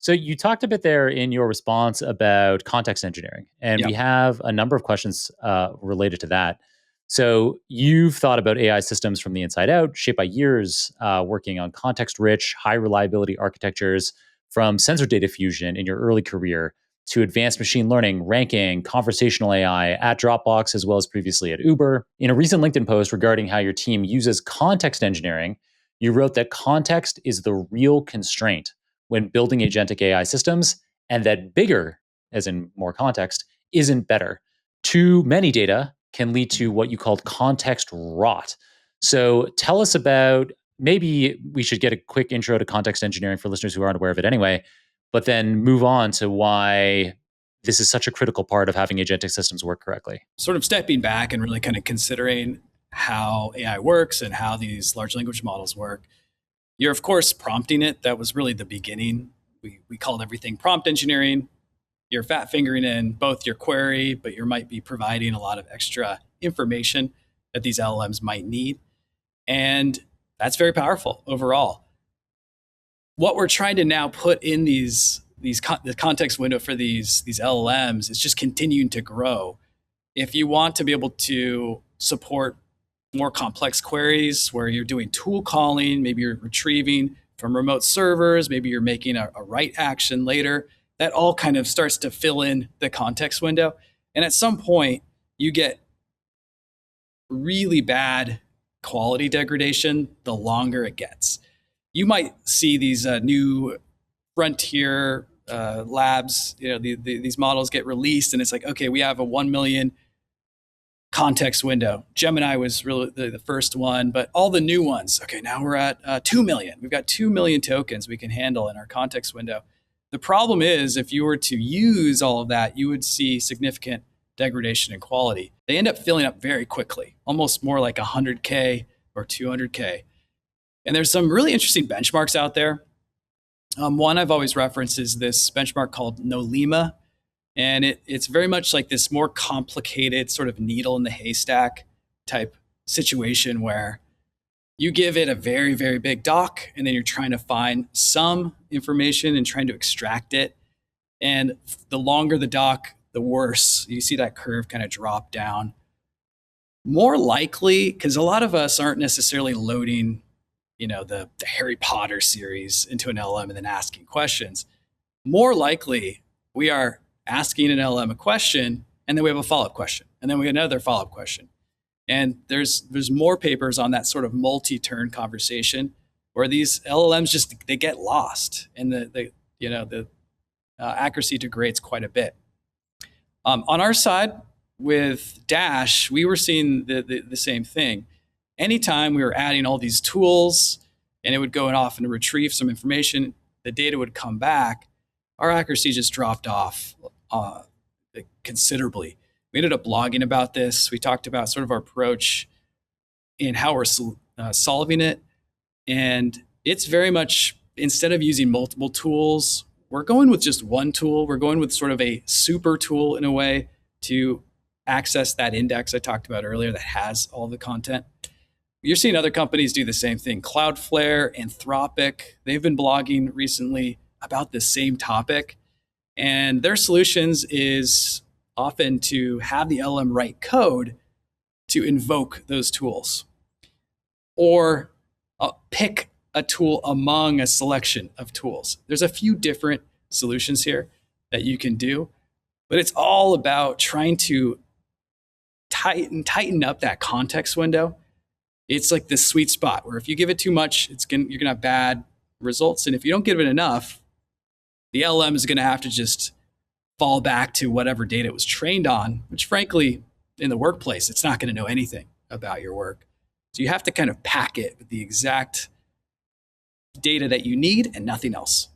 So you talked a bit there in your response about context engineering, and we Yep. have a number of questions related to that. So you've thought about AI systems from the inside out, shaped by years working on context-rich, high-reliability architectures, from sensor data fusion in your early career to advanced machine learning, ranking, conversational AI at Dropbox, as well as previously at Uber. In a recent LinkedIn post regarding how your team uses context engineering, you wrote that context is the real constraint when building agentic AI systems, and that bigger, as in more context, isn't better. Too many data can lead to what you called context rot. So tell us about, maybe we should get a quick intro to context engineering for listeners who aren't aware of it anyway, but then move on to why this is such a critical part of having agentic systems work correctly. Sort of stepping back and really kind of considering how AI works and how these large language models work. You're, of course, prompting it. That was really the beginning. We called everything prompt engineering. You're fat fingering in both your query, but you might be providing a lot of extra information that these LLMs might need. And that's very powerful overall. What we're trying to now put in the context window for these LLMs is just continuing to grow. If you want to be able to support more complex queries where you're doing tool calling, maybe you're retrieving from remote servers, maybe you're making a write action later, that all kind of starts to fill in the context window. And at some point, you get really bad quality degradation the longer it gets. You might see these new frontier labs, these models get released, and it's like, okay, we have a 1 million context window. Gemini was really the first one, but all the new ones, okay, now we're at 2 million. We've got 2 million tokens we can handle in our context window. The problem is, if you were to use all of that, you would see significant degradation in quality. They end up filling up very quickly, almost more like 100K or 200K. And there's some really interesting benchmarks out there. One I've always referenced is this benchmark called Nolima. And it's very much like this more complicated sort of needle in the haystack type situation where you give it a very, very big doc, and then you're trying to find some information and trying to extract it. And the longer the doc, the worse. You see that curve kind of drop down. More likely, because a lot of us aren't necessarily loading, the Harry Potter series into an LLM and then asking questions. More likely, we are asking an LLM a question, and then we have a follow-up question, and then we have another follow-up question. And there's more papers on that sort of multi-turn conversation where these LLMs they get lost, and the accuracy degrades quite a bit. On our side with Dash, we were seeing the same thing. Anytime we were adding all these tools, and it would go off and retrieve some information, the data would come back. Our accuracy just dropped off considerably. We ended up blogging about this. We talked about sort of our approach and how we're solving it. And it's very much, instead of using multiple tools, we're going with just one tool. We're going with sort of a super tool in a way to access that index I talked about earlier that has all the content. You're seeing other companies do the same thing. Cloudflare, Anthropic, they've been blogging recently about the same topic. And their solutions is often to have the LM write code to invoke those tools, or pick a tool among a selection of tools. There's a few different solutions here that you can do, but it's all about trying to tighten up that context window. It's like this sweet spot where if you give it too much, you're gonna have bad results. And if you don't give it enough, the LM is gonna have to just fall back to whatever data it was trained on, which frankly, in the workplace, it's not gonna know anything about your work. So you have to kind of pack it with the exact data that you need and nothing else.